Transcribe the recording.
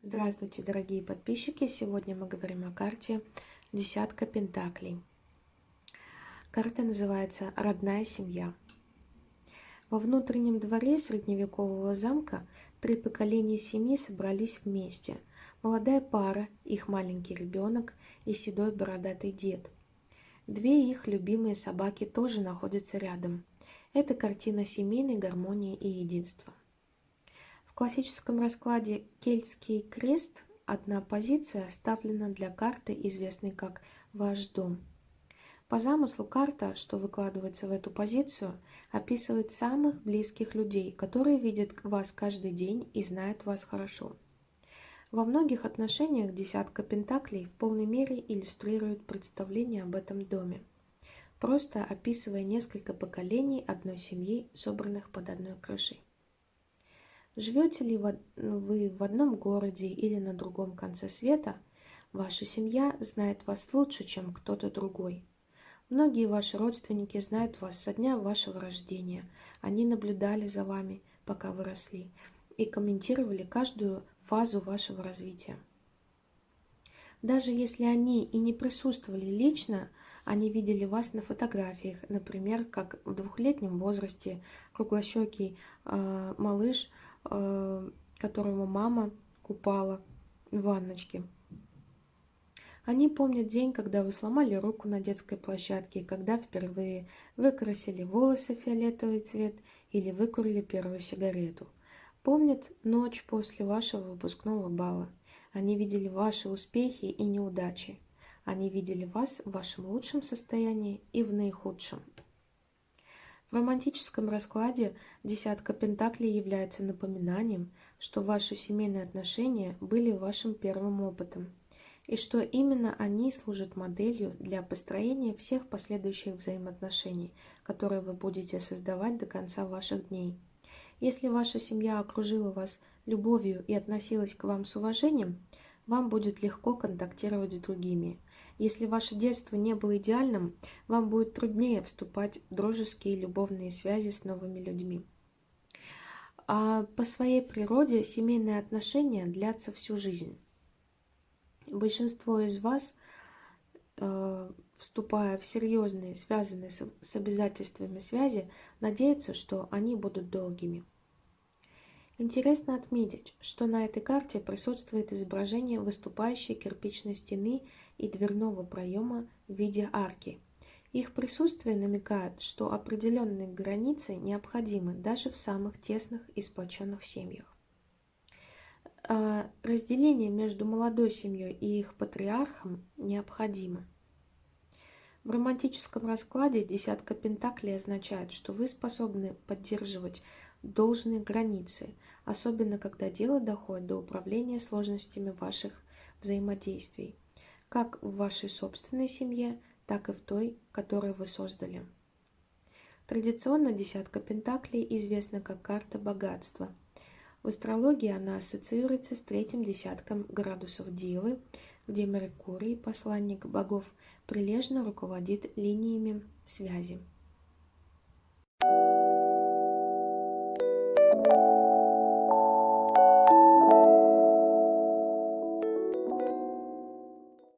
Здравствуйте, дорогие подписчики! Сегодня мы говорим о карте «Десятка Пентаклей». Карта называется «Родная семья». Во внутреннем дворе средневекового замка 3 поколения семьи собрались вместе. Молодая пара, их маленький ребенок и седой бородатый дед. 2 их любимые собаки тоже находятся рядом. Это картина семейной гармонии и единства. В классическом раскладе кельтский крест одна позиция оставлена для карты, известной как «Ваш дом». По замыслу карта, что выкладывается в эту позицию, описывает самых близких людей, которые видят вас каждый день и знают вас хорошо. Во многих отношениях десятка пентаклей в полной мере иллюстрирует представление об этом доме, просто описывая несколько поколений одной семьи, собранных под одной крышей. Живете ли вы в одном городе или на другом конце света, ваша семья знает вас лучше, чем кто-то другой. Многие ваши родственники знают вас со дня вашего рождения. Они наблюдали за вами, пока вы росли, и комментировали каждую фазу вашего развития. Даже если они и не присутствовали лично, они видели вас на фотографиях, например, как в 2-летнем возрасте круглощекий малыш, которого мама купала в ванночке. Они помнят день, когда вы сломали руку на детской площадке, когда впервые выкрасили волосы в фиолетовый цвет или выкурили первую сигарету. Помнят ночь после вашего выпускного бала. Они видели ваши успехи и неудачи. Они видели вас в вашем лучшем состоянии и в наихудшем. В романтическом раскладе десятка пентаклей является напоминанием, что ваши семейные отношения были вашим первым опытом, и что именно они служат моделью для построения всех последующих взаимоотношений, которые вы будете создавать до конца ваших дней. Если ваша семья окружила вас любовью и относилась к вам с уважением, вам будет легко контактировать с другими. Если ваше детство не было идеальным, вам будет труднее вступать в дружеские и любовные связи с новыми людьми. А по своей природе семейные отношения длятся всю жизнь. Большинство из вас, вступая в серьезные, связанные с обязательствами связи, надеются, что они будут долгими. Интересно отметить, что на этой карте присутствует изображение выступающей кирпичной стены и дверного проема в виде арки. Их присутствие намекает, что определенные границы необходимы даже в самых тесных и сплоченных семьях. Разделение между молодой семьей и их патриархом необходимо. В романтическом раскладе десятка пентаклей означает, что вы способны поддерживать должные границы, особенно когда дело доходит до управления сложностями ваших взаимодействий, как в вашей собственной семье, так и в той, которую вы создали. Традиционно десятка пентаклей известна как карта богатства. В астрологии она ассоциируется с 3-м десятком градусов Девы, где Меркурий, посланник богов, прилежно руководит линиями связи.